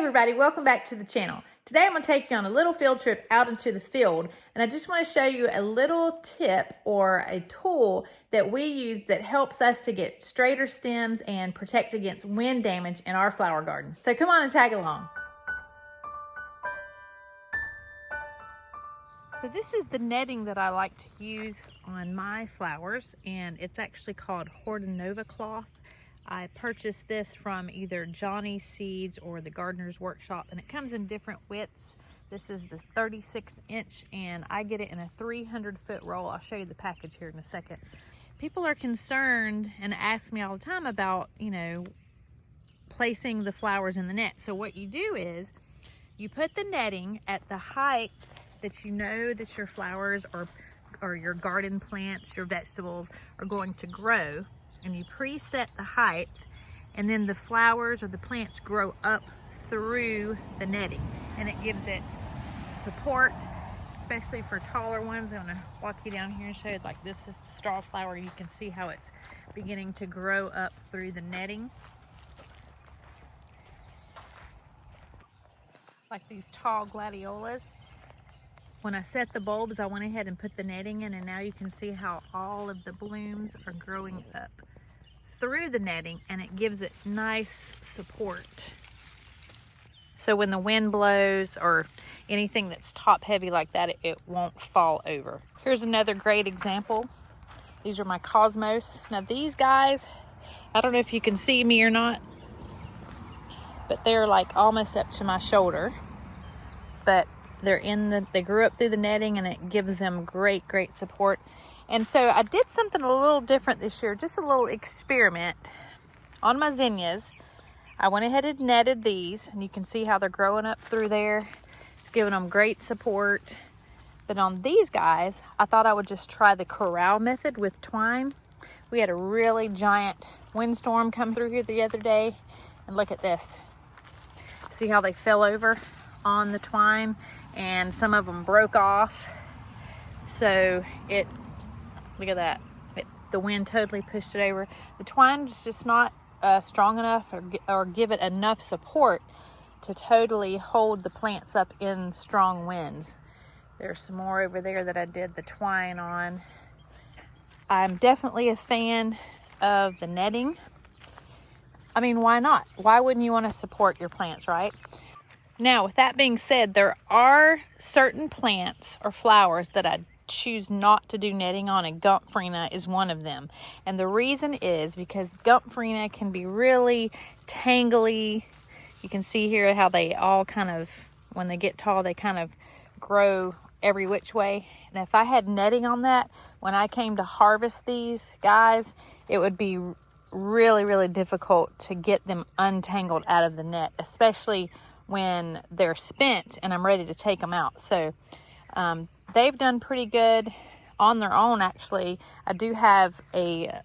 everybody, welcome back to the channel. Today I'm going to take you on a little field trip out into the field, and I just want to show you a little tip or a tool that we use that helps us to get straighter stems and protect against wind damage in our flower gardens. So come on and tag along. So this is the netting that I like to use on my flowers, and it's actually called hortonova cloth. I purchased this from either Johnny's Seeds or the Gardener's Workshop, and it comes in different widths. This is the 36-inch, and I get it in a 300-foot roll. I'll show you the package here in a second. People are concerned and ask me all the time about, placing the flowers in the net. So what you do is you put the netting at the height that you know that your flowers or your garden plants, your vegetables are going to grow. And you preset the height, and then the flowers or the plants grow up through the netting, and it gives it support, especially for taller ones. I'm going to walk you down here and show you, like, this is the straw flower, and you can see how it's beginning to grow up through the netting. Like these tall gladiolas. When I set the bulbs, I went ahead and put the netting in, and now you can see how all of the blooms are growing up through the netting, and it gives it nice support. So when the wind blows or anything that's top heavy like that, it won't fall over. Here's another great example. These are my cosmos. Now these guys, I don't know if you can see me or not, but they're like almost up to my shoulder. But they grew up through the netting, and it gives them great support. And so I did something a little different this year, just a little experiment. On my zinnias, I went ahead and netted these, and you can see how they're growing up through there. It's giving them great support. But on these guys, I thought I would just try the corral method with twine. We had a really giant windstorm come through here the other day, and look at this. See how they fell over on the twine, and some of them broke off. So look at that. The wind totally pushed it over. The twine is just not strong enough or give it enough support to totally hold the plants up in strong winds. There's some more over there that I did the twine on. I'm definitely a fan of the netting. I mean, why not? Why wouldn't you want to support your plants, right? Now, with that being said, there are certain plants or flowers that I choose not to do netting on, and Gomphrena is one of them. And the reason is because Gomphrena can be really tangly. You can see here how they all kind of, when they get tall, they kind of grow every which way. And if I had netting on that, when I came to harvest these guys, it would be really difficult to get them untangled out of the net, especially when they're spent and I'm ready to take them out. So they've done pretty good on their own. Actually, I do have a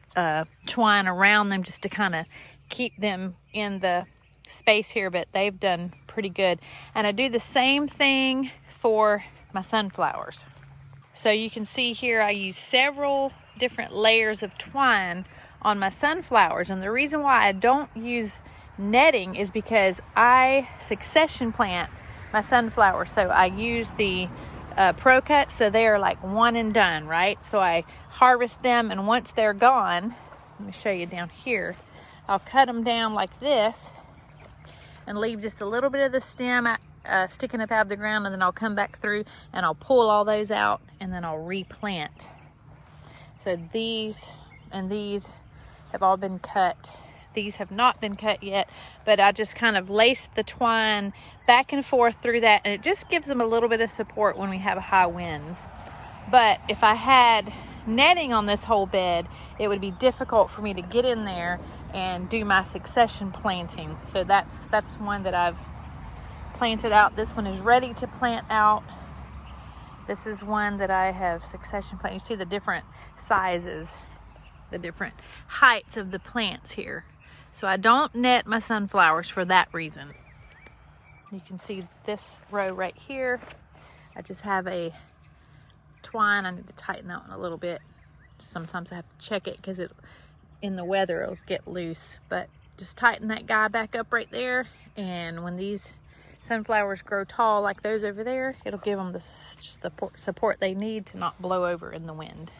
twine around them just to kind of keep them in the space here, but they've done pretty good. And I do the same thing for my sunflowers. So you can see here I use several different layers of twine on my sunflowers, and the reason why I don't use netting is because I succession plant my sunflowers. So I use the Pro Cut, so they are like one and done, right? So I harvest them, and once they're gone, let me show you down here, I'll cut them down like this and leave just a little bit of the stem sticking up out of the ground, and then I'll come back through and I'll pull all those out, and then I'll replant. So these and these have all been cut. These have not been cut yet, but I just kind of laced the twine back and forth through that, and it just gives them a little bit of support when we have high winds. But if I had netting on this whole bed, it would be difficult for me to get in there and do my succession planting. So that's one that I've planted out. This one is ready to plant out. This is one that I have succession planted. You see the different sizes, the different heights of the plants here. So I don't net my sunflowers for that reason. You can see this row right here. I just have a twine. I need to tighten that one a little bit. Sometimes I have to check it because in the weather it'll get loose. But just tighten that guy back up right there. And when these sunflowers grow tall like those over there, it'll give them just the support they need to not blow over in the wind.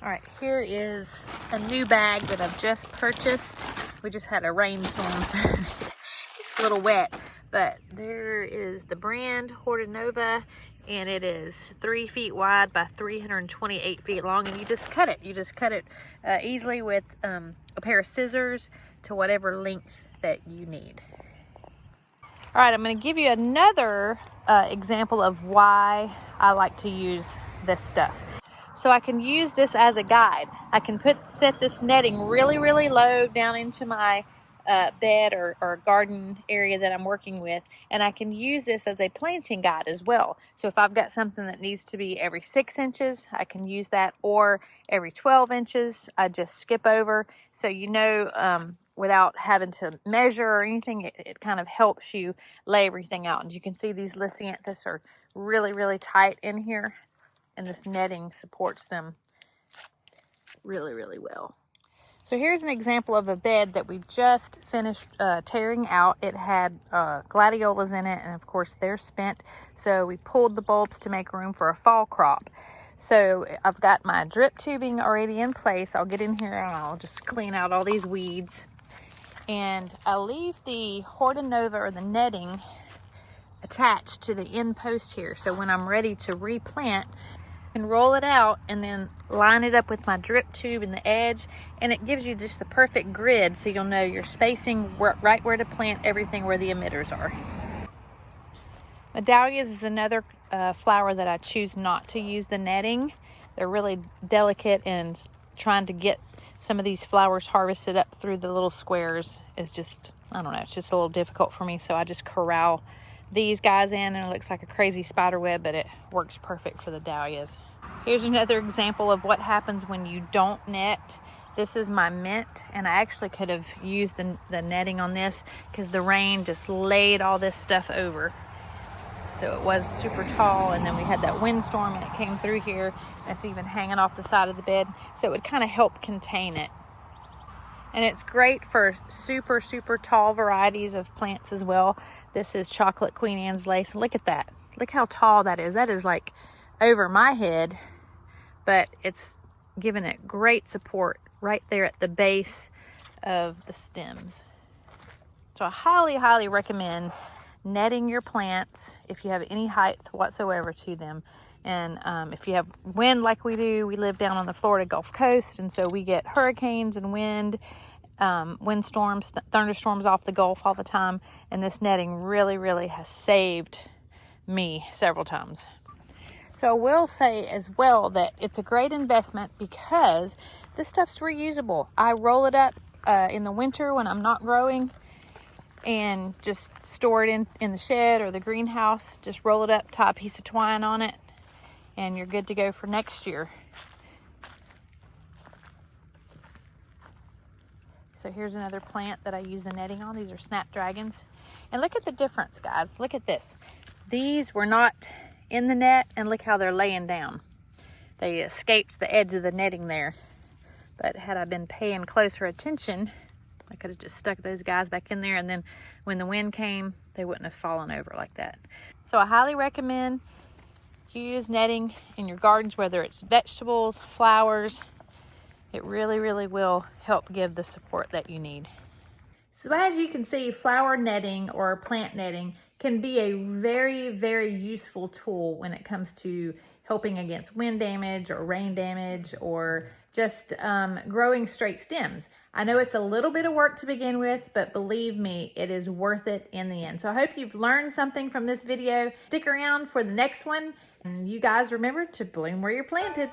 All right, here is a new bag that I've just purchased. We just had a rainstorm, so it's a little wet, but there is the brand Hortonova, and it is 3 feet wide by 328 feet long, and you just cut it. You just cut it easily with a pair of scissors to whatever length that you need. All right, I'm going to give you another example of why I like to use this stuff. So I can use this as a guide. I can set this netting really, really low down into my bed or garden area that I'm working with, and I can use this as a planting guide as well. So if I've got something that needs to be every 6 inches, I can use that, or every 12 inches, I just skip over. So you know, without having to measure or anything, it kind of helps you lay everything out. And you can see these lisianthus are really, really tight in here, and this netting supports them really, really well. So here's an example of a bed that we've just finished tearing out. It had gladiolas in it, and of course they're spent. So we pulled the bulbs to make room for a fall crop. So I've got my drip tubing already in place. I'll get in here and I'll just clean out all these weeds. And I'll leave the Hortonova or the netting attached to the end post here. So when I'm ready to replant, and roll it out and then line it up with my drip tube in the edge, and it gives you just the perfect grid so you'll know your spacing right where to plant everything where the emitters are. Dahlias is another flower that I choose not to use the netting. They're really delicate, and trying to get some of these flowers harvested up through the little squares is just, I don't know, it's just a little difficult for me. So I just corral these guys in, and it looks like a crazy spider web, but it works perfect for the dahlias. Here's another example of what happens when you don't net. This is my mint, and I actually could have used the netting on this because the rain just laid all this stuff over. So it was super tall, and then we had that windstorm and it came through here. It's even hanging off the side of the bed, so it would kind of help contain it. And it's great for super, super tall varieties of plants as well. This is chocolate Queen Anne's lace. Look at that. Look how tall that is. That is like over my head, but it's giving it great support right there at the base of the stems. So I highly, highly recommend netting your plants if you have any height whatsoever to them. And if you have wind like we do, we live down on the Florida Gulf Coast, and so we get hurricanes and windstorms, thunderstorms off the Gulf all the time, and this netting really, really has saved me several times. So I will say as well that it's a great investment because this stuff's reusable. I roll it up in the winter when I'm not growing, and just store it in the shed or the greenhouse. Just roll it up, tie a piece of twine on it, and you're good to go for next year. So here's another plant that I use the netting on. These are snapdragons. And look at the difference, guys. Look at this. These were not in the net, and look how they're laying down. They escaped the edge of the netting there. But had I been paying closer attention, I could have just stuck those guys back in there, and then when the wind came, they wouldn't have fallen over like that. So I highly recommend you use netting in your gardens, whether it's vegetables, flowers. It really, really will help give the support that you need. So as you can see, flower netting or plant netting can be a very, very useful tool when it comes to helping against wind damage or rain damage, or just growing straight stems. I know it's a little bit of work to begin with, but believe me, it is worth it in the end. So I hope you've learned something from this video. Stick around for the next one, and you guys remember to bloom where you're planted.